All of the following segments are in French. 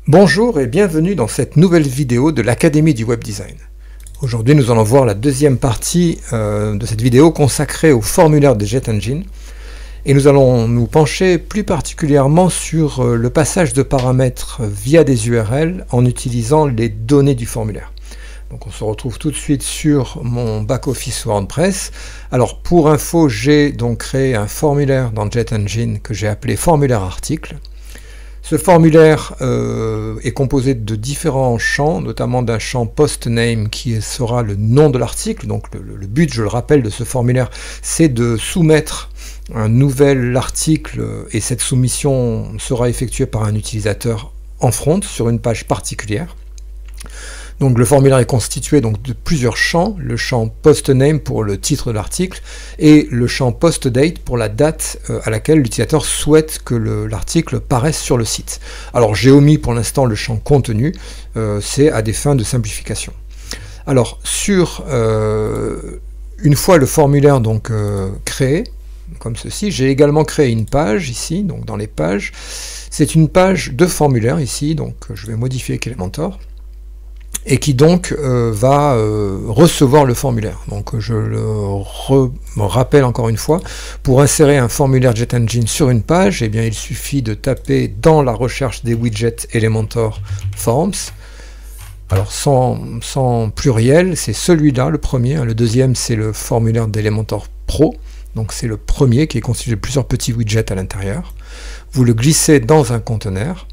Bonjour et bienvenue dans cette nouvelle vidéo de l'Académie du Web Design. Aujourd'hui nous allons voir la deuxième partie de cette vidéo consacrée au formulaire de JetEngine et nous allons nous pencher plus particulièrement sur le passage de paramètres via des URL en utilisant les données du formulaire. Donc on se retrouve tout de suite sur mon back-office WordPress. Alors pour info, j'ai donc créé un formulaire dans JetEngine que j'ai appelé formulaire article. Ce formulaire est composé de différents champs, notamment d'un champ postname qui sera le nom de l'article. Donc le but, je le rappelle, de ce formulaire, c'est de soumettre un nouvel article et cette soumission sera effectuée par un utilisateur en front sur une page particulière. Donc le formulaire est constitué donc de plusieurs champs, le champ postname pour le titre de l'article et le champ postdate pour la date à laquelle l'utilisateur souhaite que l'article paraisse sur le site. Alors j'ai omis pour l'instant le champ contenu, c'est à des fins de simplification. Alors une fois le formulaire donc créé, comme ceci, j'ai également créé une page ici, donc dans les pages. C'est une page de formulaire ici, donc je vais modifier avec Elementor. Et qui donc va recevoir le formulaire. Donc je me rappelle encore une fois, pour insérer un formulaire JetEngine sur une page, eh bien, il suffit de taper dans la recherche des widgets Elementor Forms. Alors sans pluriel, c'est celui-là, le premier. Le deuxième, c'est le formulaire d'Elementor Pro. Donc c'est le premier qui est constitué de plusieurs petits widgets à l'intérieur. Vous le glissez dans un conteneur.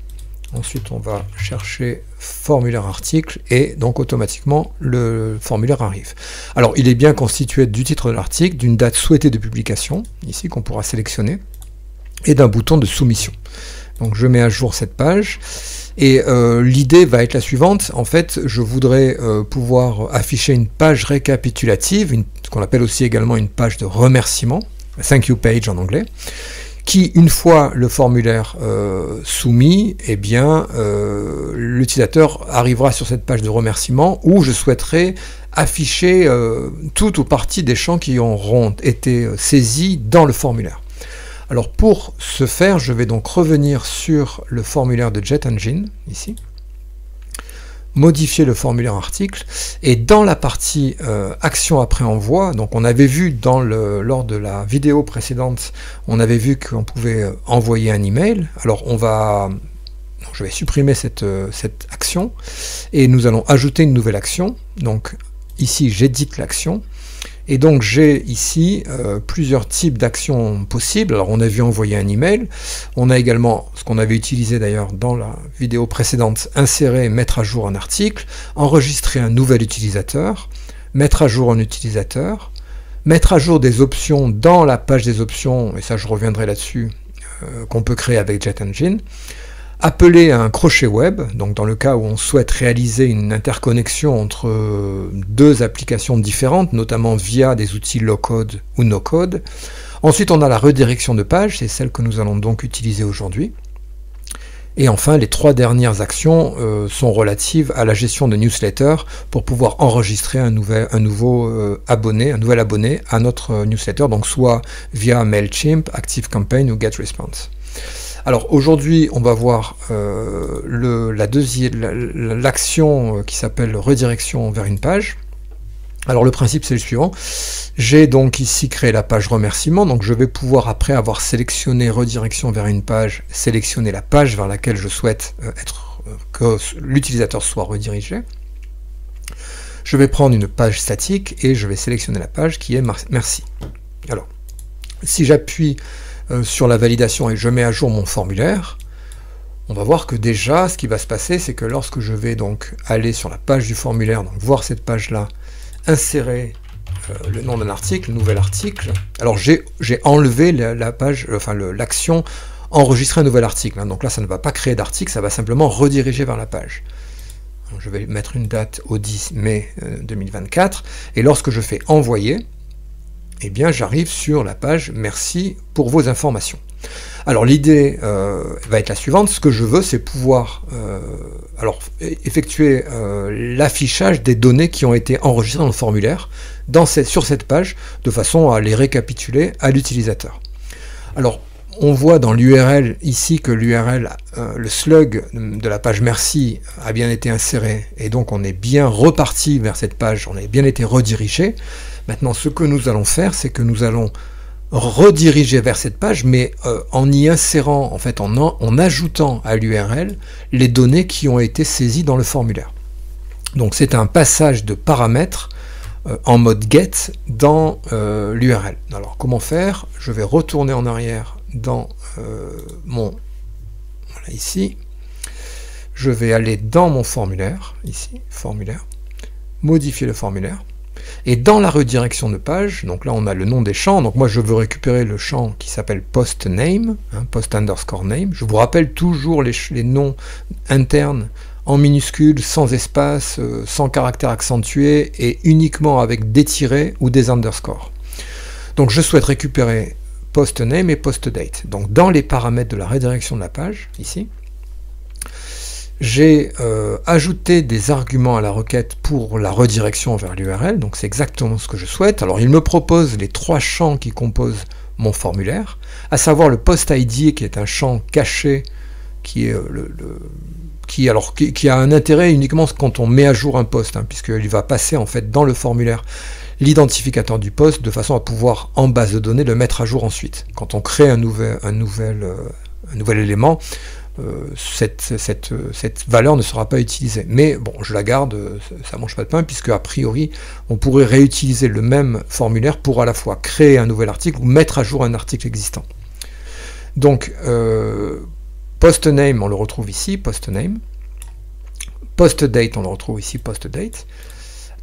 Ensuite, on va chercher formulaire article et donc automatiquement le formulaire arrive. Alors, il est bien constitué du titre de l'article, d'une date souhaitée de publication, ici qu'on pourra sélectionner, et d'un bouton de soumission. Donc, je mets à jour cette page et l'idée va être la suivante. En fait, je voudrais pouvoir afficher une page récapitulative, ce qu'on appelle aussi également une page de remerciement, thank you page en anglais, qui, une fois le formulaire soumis, eh bien, l'utilisateur arrivera sur cette page de remerciement où je souhaiterais afficher tout ou partie des champs qui auront été saisis dans le formulaire. Alors pour ce faire, je vais donc revenir sur le formulaire de JetEngine, ici, modifier le formulaire article, et dans la partie action après envoi, donc on avait vu lors de la vidéo précédente, on avait vu qu'on pouvait envoyer un email. Alors je vais supprimer cette action, et nous allons ajouter une nouvelle action. Donc ici j'édite l'action, et donc j'ai ici plusieurs types d'actions possibles. Alors on a vu envoyer un email, on a également, ce qu'on avait utilisé d'ailleurs dans la vidéo précédente, insérer, mettre à jour un article, enregistrer un nouvel utilisateur, mettre à jour un utilisateur, mettre à jour des options dans la page des options, et ça je reviendrai là-dessus, qu'on peut créer avec JetEngine, appeler un crochet web, donc dans le cas où on souhaite réaliser une interconnexion entre deux applications différentes, notamment via des outils low-code ou no-code. Ensuite, on a la redirection de page, c'est celle que nous allons donc utiliser aujourd'hui. Et enfin, les trois dernières actions sont relatives à la gestion de newsletter pour pouvoir enregistrer un nouvel abonné à notre newsletter, donc soit via MailChimp, ActiveCampaign ou GetResponse. Alors aujourd'hui, on va voir l'action qui s'appelle redirection vers une page. Alors le principe c'est le suivant. J'ai donc ici créé la page remerciement, donc je vais pouvoir, après avoir sélectionné redirection vers une page, sélectionner la page vers laquelle je souhaite que l'utilisateur soit redirigé. Je vais prendre une page statique et je vais sélectionner la page qui est merci. Alors, si j'appuie sur la validation et je mets à jour mon formulaire, on va voir que déjà ce qui va se passer, c'est que lorsque je vais donc aller sur la page du formulaire, donc voir cette page-là, insérer le nom d'un article, nouvel article, alors j'ai enlevé la page, l'action enregistrer un nouvel article, hein. Donc là ça ne va pas créer d'article, ça va simplement rediriger vers la page. Donc, je vais mettre une date au 10 mai 2024, et lorsque je fais envoyer, eh bien j'arrive sur la page « Merci pour vos informations ». Alors l'idée va être la suivante. Ce que je veux, c'est pouvoir effectuer l'affichage des données qui ont été enregistrées dans le formulaire sur cette page, de façon à les récapituler à l'utilisateur. Alors on voit dans l'URL ici que l'URL, le slug de la page merci a bien été inséré, et donc on est bien reparti vers cette page, on a bien été redirigé. Maintenant, ce que nous allons faire, c'est que nous allons rediriger vers cette page, mais en y insérant, en fait, en ajoutant à l'URL les données qui ont été saisies dans le formulaire. Donc c'est un passage de paramètres en mode get dans l'URL. Alors comment faire? Je vais retourner en arrière dans voilà, ici. Je vais aller dans mon formulaire, ici, formulaire, modifier le formulaire. Et dans la redirection de page, donc là on a le nom des champs, donc moi je veux récupérer le champ qui s'appelle post name, hein, post underscore name. Je vous rappelle toujours les noms internes en minuscules, sans espace, sans caractère accentué et uniquement avec des tirets ou des underscores. Donc je souhaite récupérer post name et post date. Donc dans les paramètres de la redirection de la page, ici, j'ai ajouté des arguments à la requête pour la redirection vers l'URL, donc c'est exactement ce que je souhaite. Alors il me propose les 3 champs qui composent mon formulaire, à savoir le post ID qui est un champ caché qui est qui a un intérêt uniquement quand on met à jour un poste, hein, puisqu'il va passer en fait dans le formulaire l'identificateur du poste de façon à pouvoir en base de données le mettre à jour ensuite. Quand on crée un nouvel élément, cette valeur ne sera pas utilisée. Mais bon, je la garde, ça mange pas de pain, puisque a priori, on pourrait réutiliser le même formulaire pour à la fois créer un nouvel article ou mettre à jour un article existant. Donc, PostName, on le retrouve ici, PostName. PostDate, on le retrouve ici, PostDate.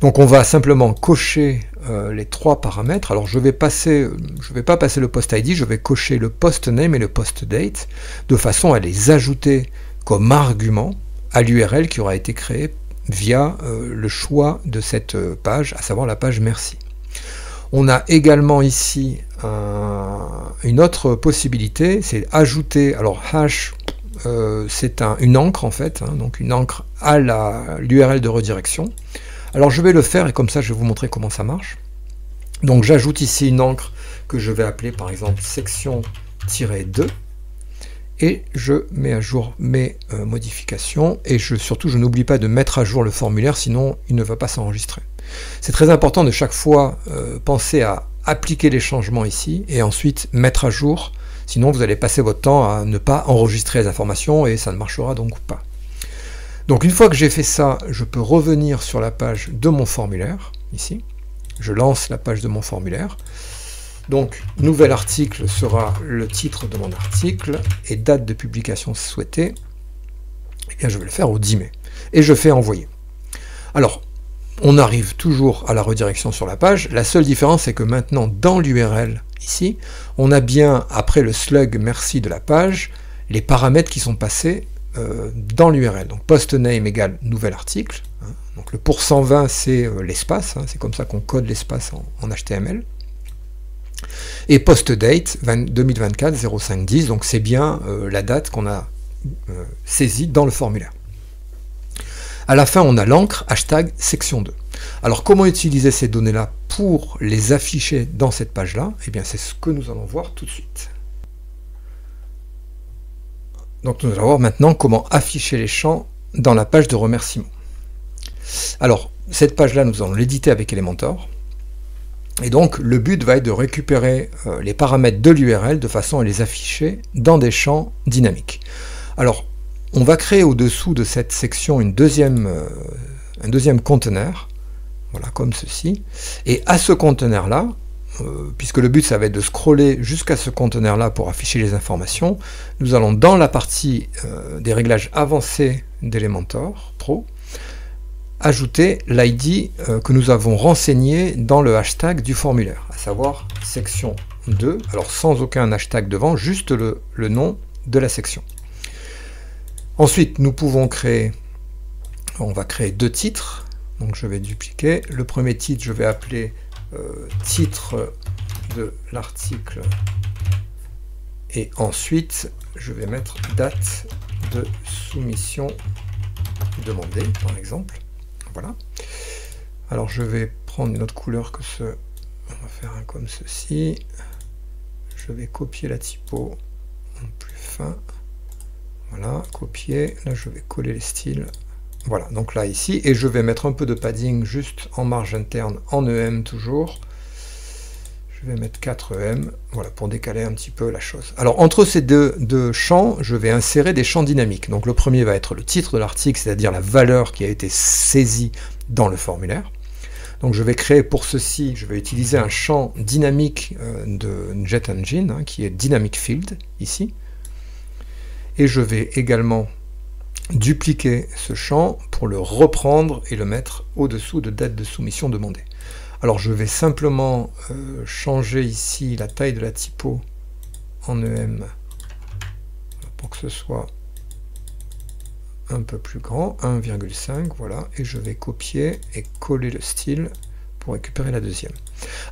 Donc on va simplement cocher les 3 paramètres. Alors je vais pas passer le PostID, je vais cocher le PostName et le PostDate de façon à les ajouter comme argument à l'URL qui aura été créée via le choix de cette page, à savoir la page merci. On a également ici une autre possibilité, c'est ajouter, alors hash, c'est une encre en fait, hein, donc une encre à l'URL de redirection. Alors je vais le faire et comme ça je vais vous montrer comment ça marche. Donc j'ajoute ici une encre que je vais appeler par exemple section-2 et je mets à jour mes modifications et surtout je n'oublie pas de mettre à jour le formulaire, sinon il ne va pas s'enregistrer. C'est très important de chaque fois penser à appliquer les changements ici et ensuite mettre à jour, sinon vous allez passer votre temps à ne pas enregistrer les informations et ça ne marchera donc pas. Donc une fois que j'ai fait ça, je peux revenir sur la page de mon formulaire, ici. Je lance la page de mon formulaire. Donc, nouvel article sera le titre de mon article et date de publication souhaitée. Et bien, je vais le faire au 10 mai. Et je fais envoyer. Alors, on arrive toujours à la redirection sur la page. La seule différence, c'est que maintenant, dans l'URL, ici, on a bien, après le slug merci de la page, les paramètres qui sont passés dans l'URL. Donc postName égale nouvel article. Hein. Donc le %20 c'est l'espace, hein, c'est comme ça qu'on code l'espace en HTML. Et postDate 2024 0510, donc c'est bien la date qu'on a saisie dans le formulaire. À la fin, on a l'encre hashtag section 2. Alors comment utiliser ces données-là pour les afficher dans cette page-là? Eh bien c'est ce que nous allons voir tout de suite. Donc nous allons voir maintenant comment afficher les champs dans la page de remerciement. Alors, cette page-là, nous allons l'éditer avec Elementor. Et donc, le but va être de récupérer les paramètres de l'URL de façon à les afficher dans des champs dynamiques. Alors, on va créer au-dessous de cette section un deuxième conteneur, voilà, comme ceci. Et à ce conteneur-là, puisque le but ça va être de scroller jusqu'à ce conteneur là pour afficher les informations, nous allons dans la partie des réglages avancés d'Elementor Pro ajouter l'ID que nous avons renseigné dans le hashtag du formulaire, à savoir section 2, alors sans aucun hashtag devant, juste le nom de la section. Ensuite nous pouvons créer, on va créer 2 titres, donc je vais dupliquer, le premier titre je vais appeler titre de l'article et ensuite je vais mettre date de soumission demandée par exemple. Voilà. Alors je vais prendre une autre couleur que ce, on va faire un comme ceci, je vais copier la typo plus fin. Voilà, copier. Là, je vais coller les styles. Voilà, donc là, ici. Et je vais mettre un peu de padding juste en marge interne, en EM toujours. Je vais mettre 4 EM, voilà, pour décaler un petit peu la chose. Alors, entre ces deux champs, je vais insérer des champs dynamiques. Donc, le premier va être le titre de l'article, c'est-à-dire la valeur qui a été saisie dans le formulaire. Donc, je vais créer pour ceci, je vais utiliser un champ dynamique de JetEngine, hein, qui est Dynamic Field, ici. Et je vais également dupliquer ce champ pour le reprendre et le mettre au-dessous de date de soumission demandée. Alors je vais simplement changer ici la taille de la typo en EM pour que ce soit un peu plus grand, 1,5, voilà, et je vais copier et coller le style pour récupérer la deuxième.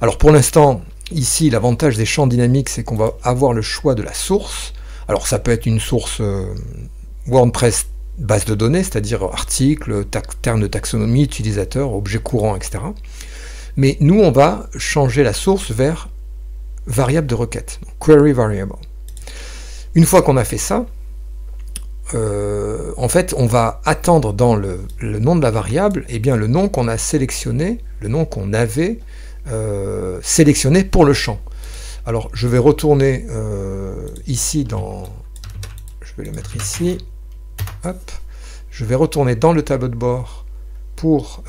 Alors pour l'instant, ici, l'avantage des champs dynamiques, c'est qu'on va avoir le choix de la source. Alors ça peut être une source WordPress base de données, c'est-à-dire article, termes de taxonomie, utilisateur, objet courant, etc. Mais nous, on va changer la source vers variable de requête, donc query variable. Une fois qu'on a fait ça, en fait, on va attendre dans le nom de la variable, eh bien, le nom qu'on a sélectionné, le nom qu'on avait sélectionné pour le champ. Alors, je vais retourner ici dans... Je vais le mettre ici. Hop. Je vais retourner dans le tableau de bord pour...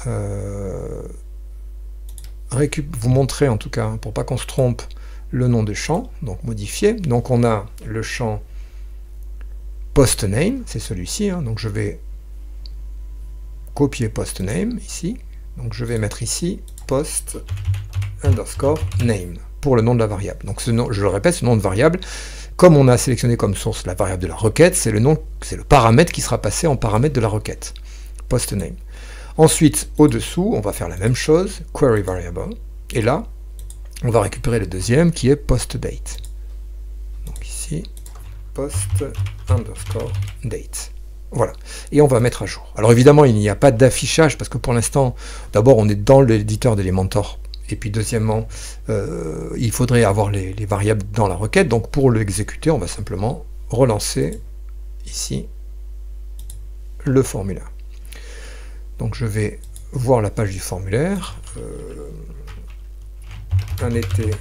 vous montrer en tout cas, pour pas qu'on se trompe, le nom de champ, donc modifier. Donc on a le champ postname, c'est celui-ci, hein, donc je vais copier postname ici, donc je vais mettre ici post underscore name pour le nom de la variable. Donc ce nom, je le répète, ce nom de variable, comme on a sélectionné comme source la variable de la requête, c'est le nom, c'est le paramètre qui sera passé en paramètre de la requête, postname. Ensuite, au-dessous, on va faire la même chose, query variable, et là, on va récupérer le deuxième qui est postDate. Donc ici, post underscore date. Voilà, et on va mettre à jour. Alors évidemment, il n'y a pas d'affichage, parce que pour l'instant, d'abord, on est dans l'éditeur d'Elementor, et puis deuxièmement, il faudrait avoir les variables dans la requête, donc pour l'exécuter, on va simplement relancer ici le formulaire. Donc je vais voir la page du formulaire, un été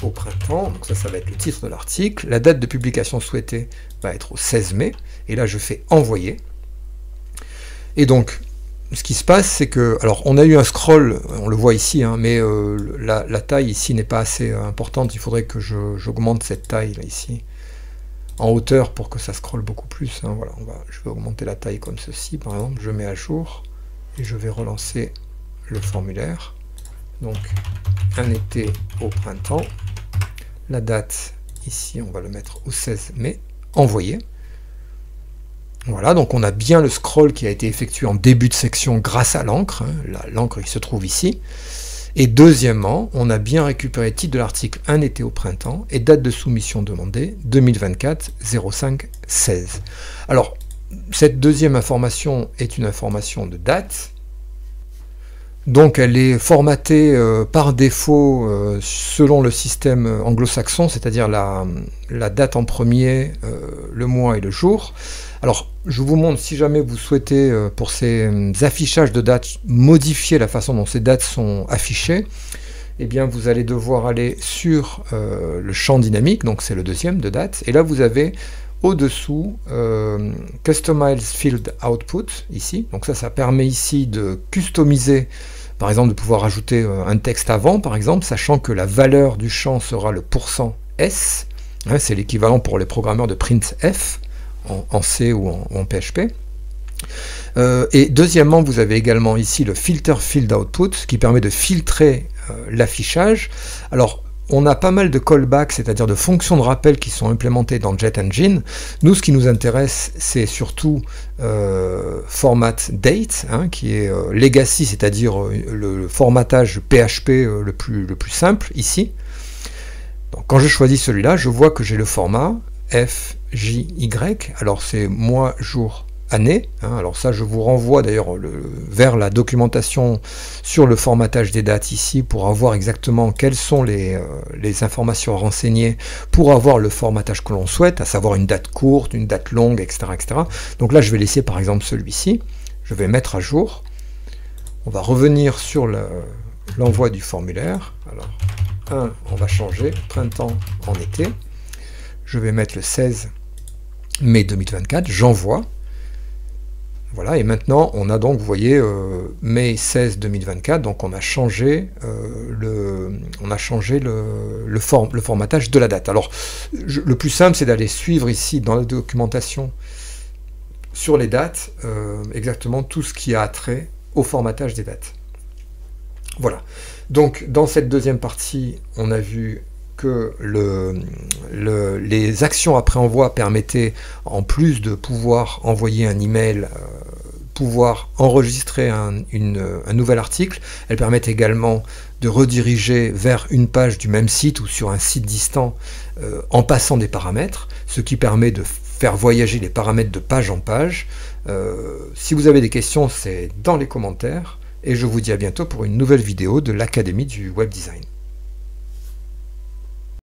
au printemps, donc ça va être le titre de l'article, la date de publication souhaitée va être au 16 mai, et là je fais envoyer. Et donc, ce qui se passe, c'est que, alors on a eu un scroll, on le voit ici, hein, mais la taille ici n'est pas assez importante, il faudrait que j'augmente cette taille là ici, en hauteur pour que ça scrolle beaucoup plus, hein, voilà, je vais augmenter la taille comme ceci, par exemple, je mets à jour, et je vais relancer le formulaire. Donc, un été au printemps. La date, ici, on va le mettre au 16 mai. Envoyer. Voilà, donc on a bien le scroll qui a été effectué en début de section grâce à l'encre. Hein, l'encre, il se trouve ici. Et deuxièmement, on a bien récupéré le titre de l'article un été au printemps et date de soumission demandée 2024-05-16. Alors, cette deuxième information est une information de date, donc elle est formatée par défaut selon le système anglo-saxon, c'est-à-dire la date en premier, le mois et le jour. Alors je vous montre, si jamais vous souhaitez pour ces affichages de dates modifier la façon dont ces dates sont affichées, eh bien vous allez devoir aller sur le champ dynamique, donc c'est le deuxième de date, et là vous avez au-dessous, Customize Field Output, ici. Donc ça permet ici de customiser, par exemple, de pouvoir ajouter un texte avant, par exemple, sachant que la valeur du champ sera le %S. Hein, c'est l'équivalent pour les programmeurs de printf, en C ou en PHP. Et deuxièmement, vous avez également ici le Filter Field Output, qui permet de filtrer l'affichage. Alors, on a pas mal de callbacks, c'est-à-dire de fonctions de rappel qui sont implémentées dans JetEngine. Nous, ce qui nous intéresse, c'est surtout format date, hein, qui est legacy, c'est-à-dire le formatage PHP le plus simple, ici. Donc, quand je choisis celui-là, je vois que j'ai le format FJY, alors c'est mois, jour, année. Hein. Alors ça, je vous renvoie d'ailleurs vers la documentation sur le formatage des dates ici pour avoir exactement quelles sont les informations à renseigner pour avoir le formatage que l'on souhaite, à savoir une date courte, une date longue, etc., etc. Donc là, je vais laisser par exemple celui-ci. Je vais mettre à jour. On va revenir sur l'envoi du formulaire. Alors, on va changer printemps en été. Je vais mettre le 16 mai 2024. J'envoie. Voilà, et maintenant on a donc, vous voyez, mai 16 2024, donc on a changé, le formatage de la date. Alors, le plus simple, c'est d'aller suivre ici dans la documentation sur les dates, exactement tout ce qui a trait au formatage des dates. Voilà, donc dans cette deuxième partie, on a vu que les actions après envoi permettaient, en plus de pouvoir envoyer un email, pouvoir enregistrer un nouvel article, elles permettent également de rediriger vers une page du même site ou sur un site distant en passant des paramètres, ce qui permet de faire voyager les paramètres de page en page. Si vous avez des questions, c'est dans les commentaires, et je vous dis à bientôt pour une nouvelle vidéo de l'Académie du Web Design.